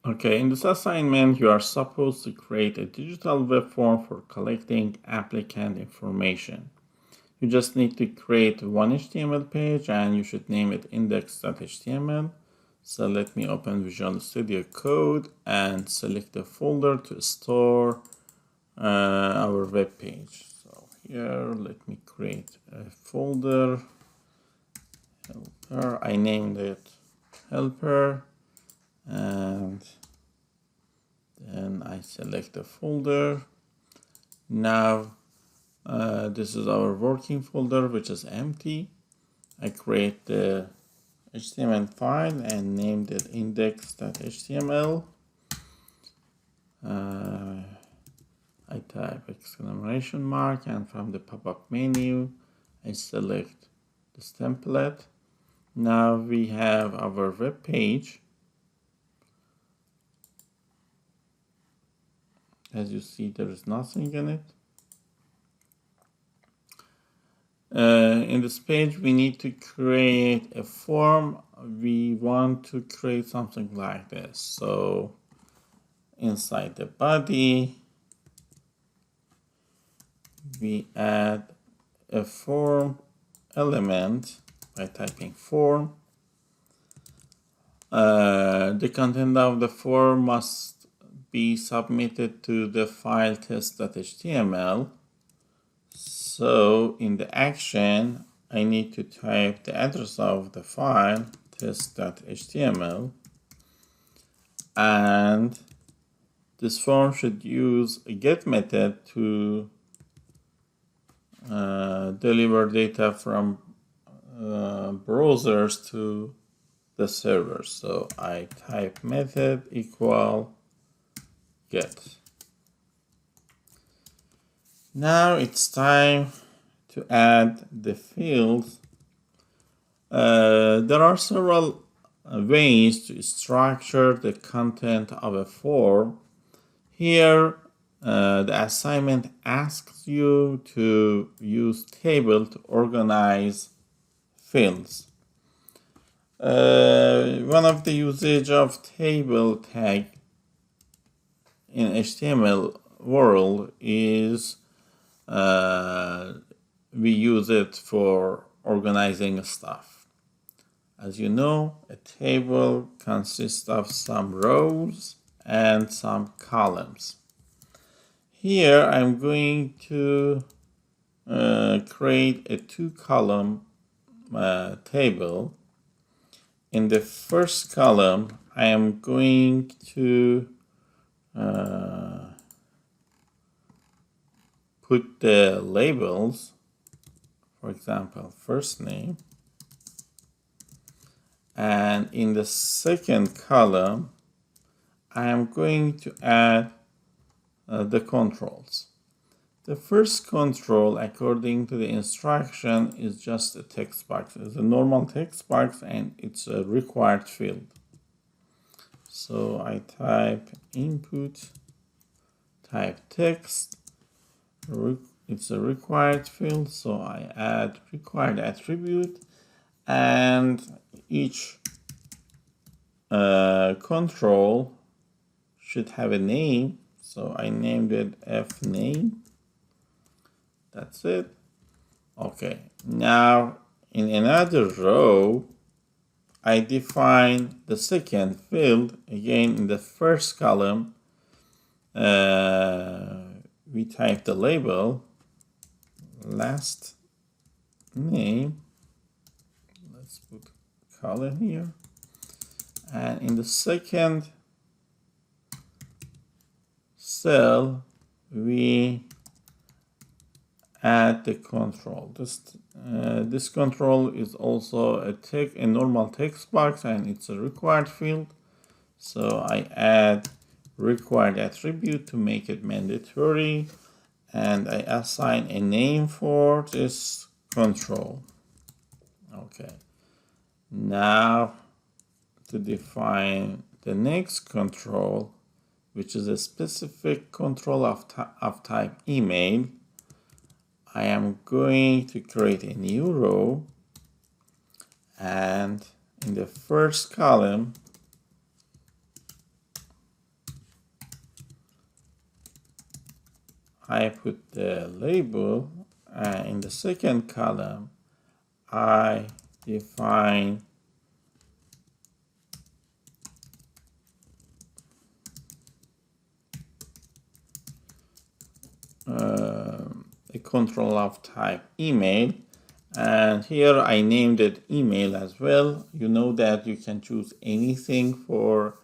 Okay, in this assignment, you are supposed to create a digital web form for collecting applicant information. You just need to create one HTML page and you should name it index.html. So let me open Visual Studio Code and select the folder to store our web page. So here, let me create a folder, helper. I named it helper, and then I select the folder. Now this is our working folder, which is empty. I create the HTML file and named it index.html. I type exclamation mark, and from the pop-up menu I select this template. Now we have our web page. As you see, there is nothing in it. In this page, we need to create a form. We want to create something like this. So inside the body, we add a form element by typing form. The content of the form must be submitted to the file test.html. So in the action, I need to type the address of the file test.html, and this form should use a get method to deliver data from browsers to the server. So I type method equal get. Now it's time to add the fields. There are several ways to structure the content of a form. Here, the assignment asks you to use table to organize fields. One of the usage of table tag in HTML world is we use it for organizing stuff. As you know, a table consists of some rows and some columns. Here I'm going to create a two-column table. In the first column, I am going to put the labels, for example, first name. And in the second column, I am going to add the controls. The first control, according to the instruction, is just a text box. It's a normal text box and it's a required field. So I type input, type text. It's a required field, so I add required attribute, and each control should have a name. So I named it F name. That's it. Okay, now in another row, I define the second field. Again, in the first column, we type the label, last name. Let's put color here. And in the second cell, we add the control. This control is also a normal text box and it's a required field. So I add required attribute to make it mandatory, and I assign a name for this control. Okay. Now to define the next control, which is a specific control of type email, I am going to create a new row, and in the first column I put the label, and in the second column, I define a control of type email, and here I named it email as well. You know that you can choose anything for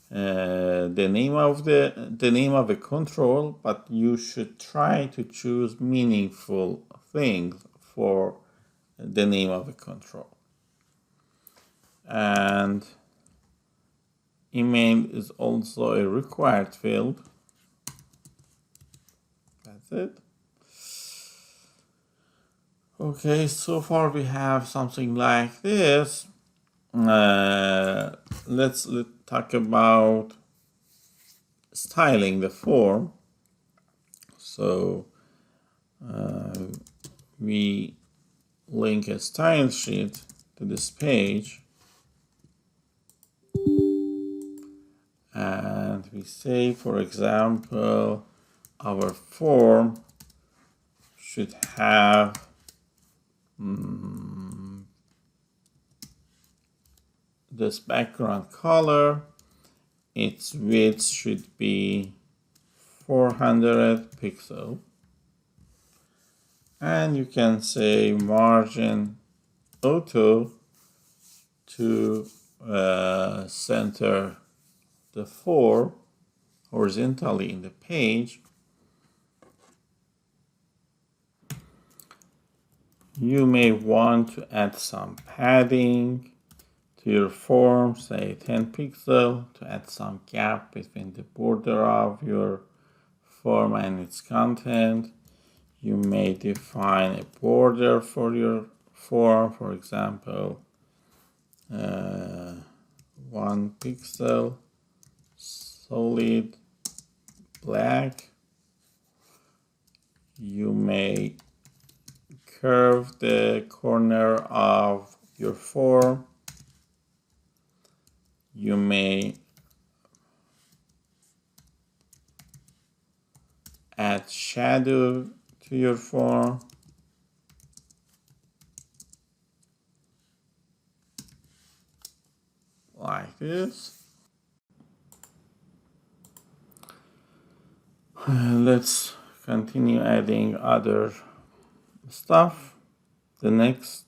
the name of a control, but you should try to choose meaningful things for the name of a control. And email is also a required field. That's it. Okay, so far we have something like this. Let's talk about styling the form. So we link a style sheet to this page, and we say, for example, our form should have this background color. Its width should be 400 pixels. And you can say margin auto to center the form horizontally in the page. You may want to add some padding to your form, say 10 pixels, to add some gap between the border of your form and its content. You may define a border for your form, for example, 1 pixel, solid black. You may curve the corner of your form. You may add shadow to your form. Like this. Let's continue adding other stuff. The next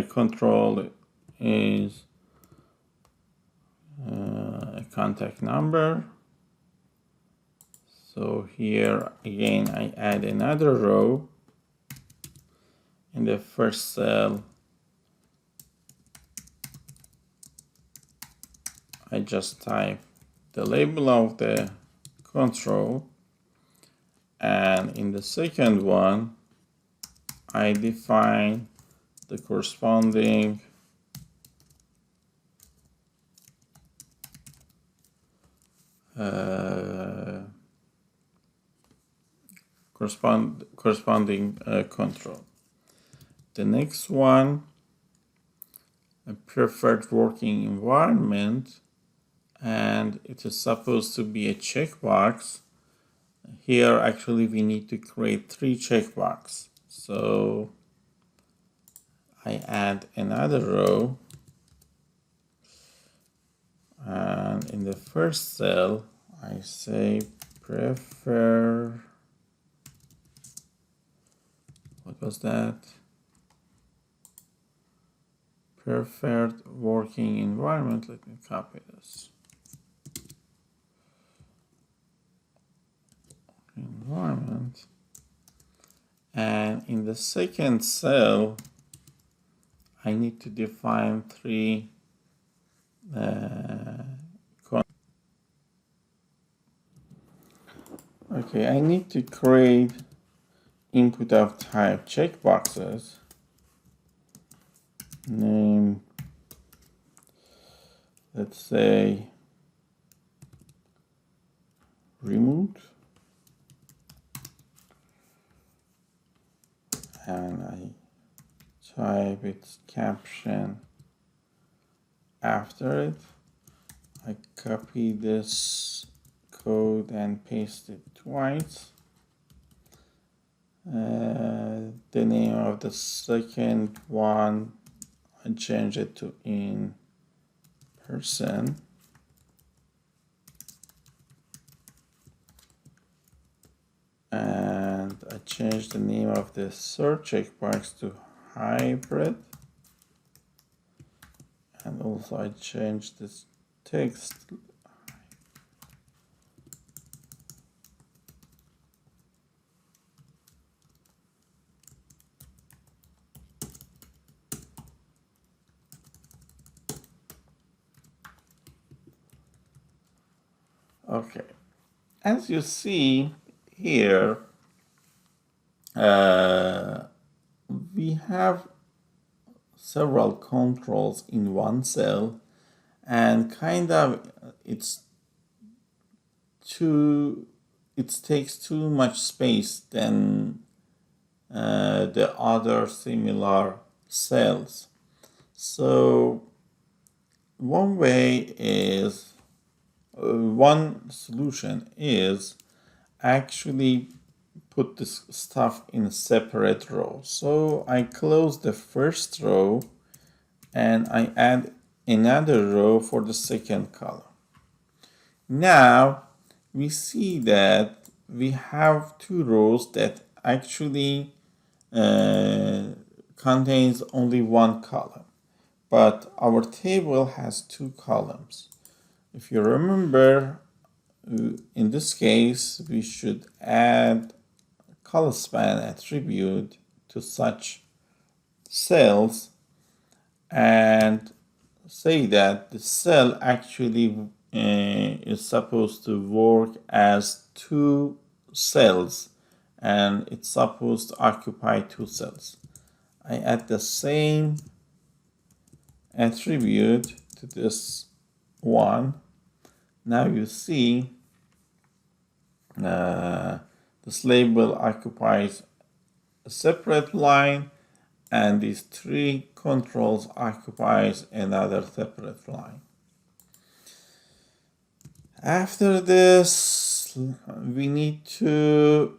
control is a contact number. So here again I add another row. In the first cell I just type the label of the control, and in the second one I define the corresponding control. The next one, a preferred working environment, and it is supposed to be a checkbox. Here actually we need to create 3 checkboxes. So I add another row, and in the first cell I say prefer, what was that? Preferred working environment. Let me copy this. Environment. And in the second cell, I need to define 3 okay, I need to create input of type checkboxes. Name, let's say removed, and I type its caption after it. I copy this code and paste it twice. The name of the second one, I change it to in person. And I change the name of the search checkbox to hybrid. And also I change this text. Okay, as you see here, we have several controls in one cell, and kind of it takes too much space than the other similar cells. So one solution is actually put this stuff in separate rows. So I close the first row and I add another row for the second column. Now we see that we have two rows that actually contains only one column, but our table has two columns. If you remember, in this case, we should add color-span attribute to such cells and say that the cell actually is supposed to work as two cells and it's supposed to occupy two cells. I add the same attribute to this one. Now you see this label occupies a separate line and these three controls occupies another separate line. After this, we need to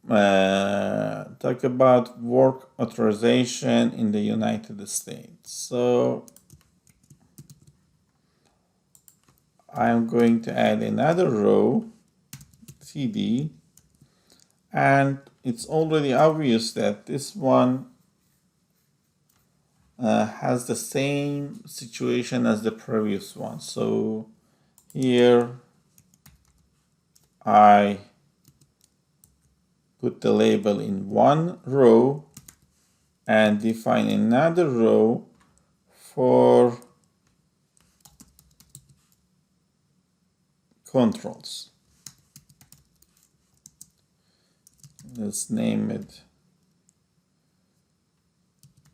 talk about work authorization in the United States. So I'm going to add another row, CD, and it's already obvious that this one has the same situation as the previous one. So here I put the label in one row and define another row for controls. Let's name it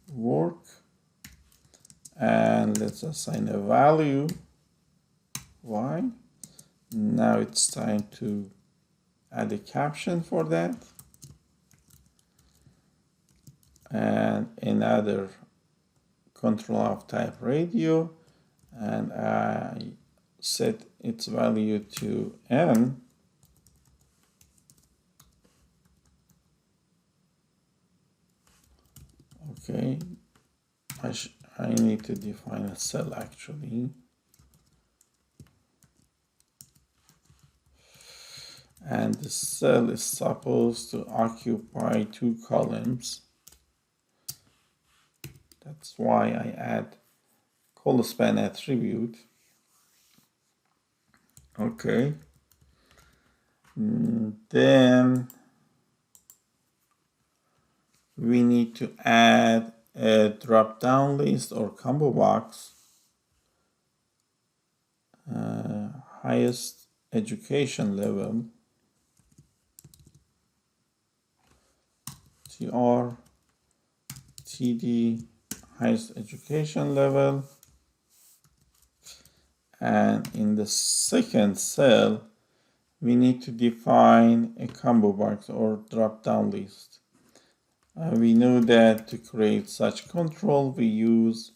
work and let's assign a value y. Now it's time to add a caption for that and another control of type radio, and I set its value to n. Okay, I need to define a cell actually. And the cell is supposed to occupy two columns. That's why I add color-span attribute. Okay. Then we need to add a drop-down list or combo box. Highest education level. TR, TD, highest education level. And in the second cell, we need to define a combo box or drop-down list. We know that to create such control, we use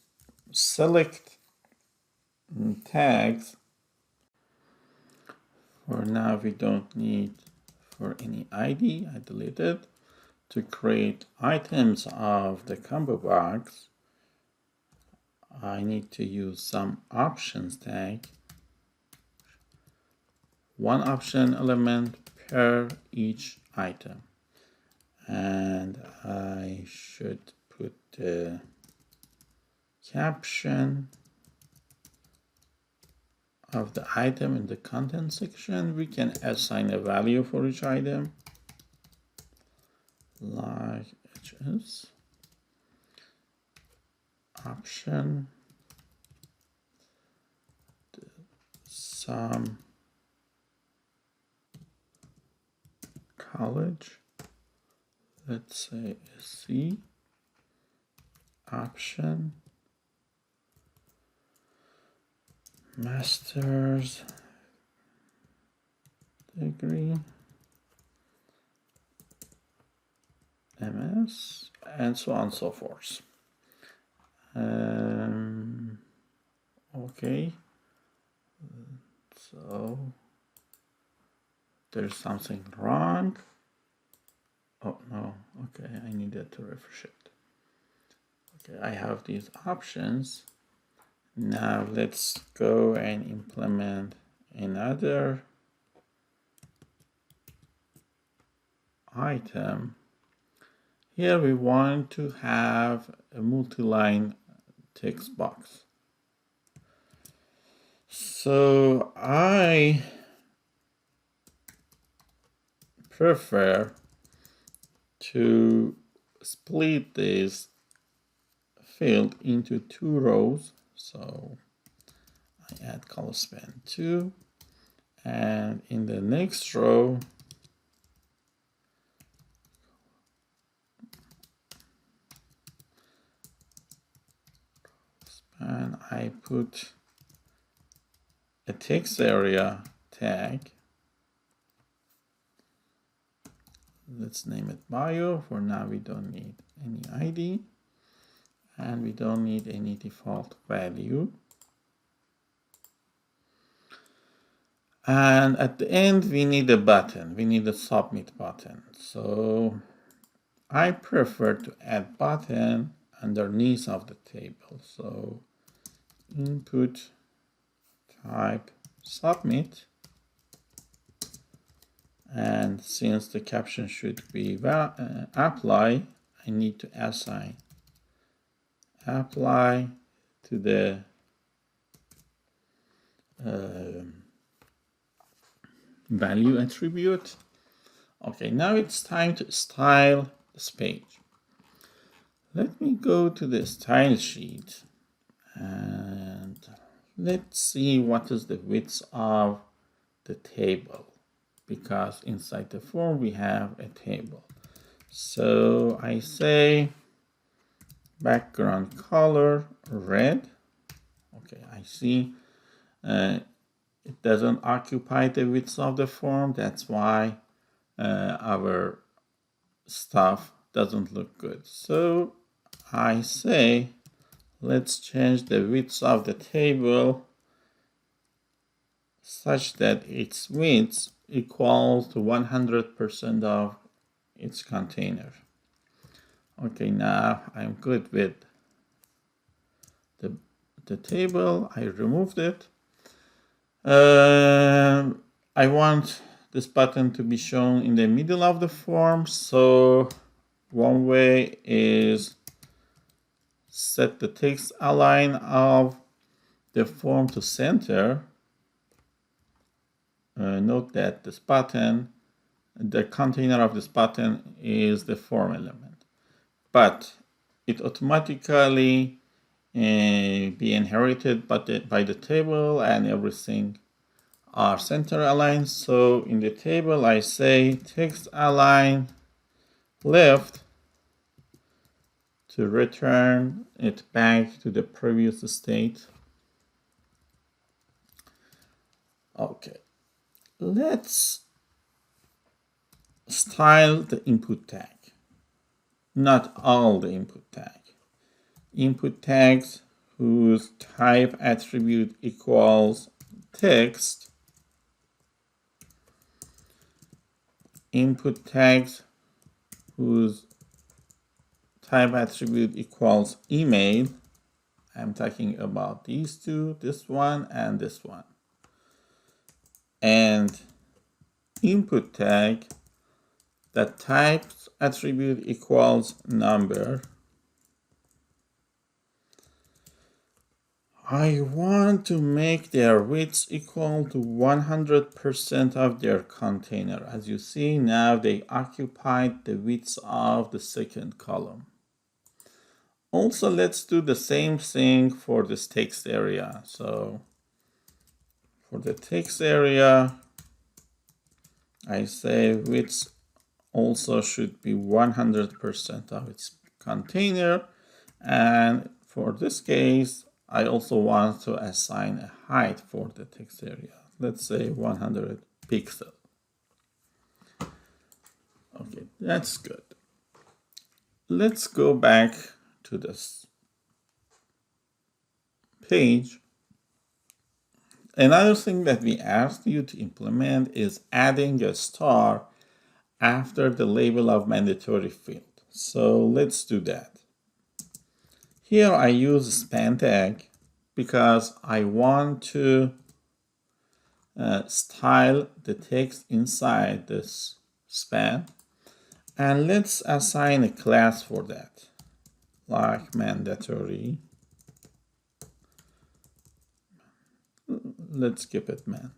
select tags. For now, we don't need for any ID. I deleted. to create items of the combo box, I need to use some options tag. One option element per each item. And I should put the caption of the item in the content section. We can assign a value for each item, like HS option some college, let's say C option master's degree MS, and so on and so forth. Okay, so there's something wrong. Oh no, okay, I needed to refresh it. Okay, I have these options. Now let's go and implement another item. Here we want to have a multi-line text box. So I prefer to split this field into two rows. So I add color span 2, and in the next row and I put a text area tag. Let's name it bio. For now we don't need any ID and we don't need any default value. And at the end we need a button, we need a submit button. So I prefer to add button underneath of the table. So input type submit, and since the caption should be apply, I need to assign apply to the value attribute. Okay, now it's time to style this page. Let me go to the style sheet and let's see what is the width of the table, because inside the form we have a table. So I say background color red. Okay, I see it doesn't occupy the width of the form. That's why our stuff doesn't look good. So I say let's change the width of the table such that its width equals to 100% of its container. Okay, now I'm good with the table. I removed it. I want this button to be shown in the middle of the form. So one way is set the text align of the form to center. Note that this button, the container of this button is the form element, but it automatically be inherited by the table, and everything are center aligned. So in the table I say text align left to return it back to the previous state. Okay, let's style the input tag. Not all the input tag. Input tags whose type attribute equals text. Input tags whose type attribute equals email. I'm talking about these two, this one and this one. And input tag, the type attribute equals number. I want to make their widths equal to 100% of their container. As you see, now they occupied the width of the second column. Also, let's do the same thing for this text area. So for the text area, I say width also should be 100% of its container. And for this case, I also want to assign a height for the text area. Let's say 100 pixels. Okay, that's good. Let's go back to this page. Another thing that we asked you to implement is adding a star after the label of mandatory field. So let's do that. Here I use span tag because I want to style the text inside this span. And let's assign a class for that, like mandatory. Let's keep it man.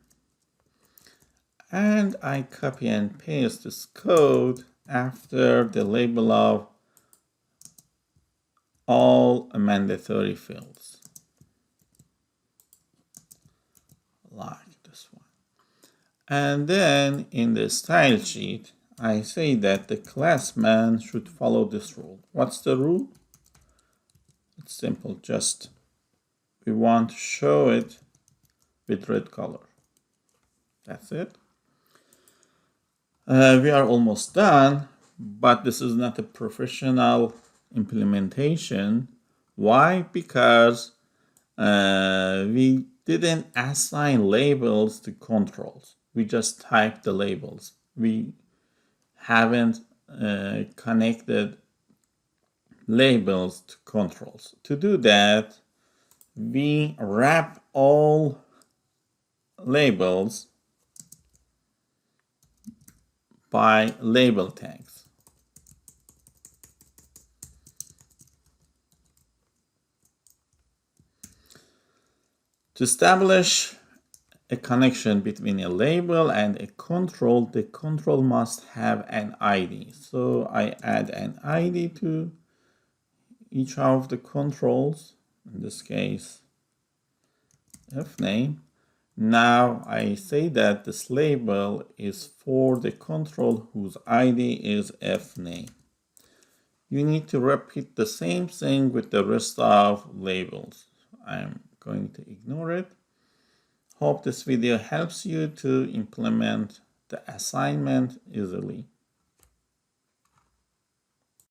And I copy and paste this code after the label of all mandatory fields, like this one. And then in the style sheet, I say that the class man should follow this rule. What's the rule? It's simple, just we want to show it with red color. That's it. We are almost done, but this is not a professional implementation. Why? Because we didn't assign labels to controls. We just typed the labels. We haven't connected labels to controls. To do that, we wrap all labels by label tags. To establish a connection between a label and a control, the control must have an ID. So I add an ID to each of the controls, in this case, fname. Now I say that this label is for the control whose ID is fname. You need to repeat the same thing with the rest of labels. I'm going to ignore it. Hope this video helps you to implement the assignment easily.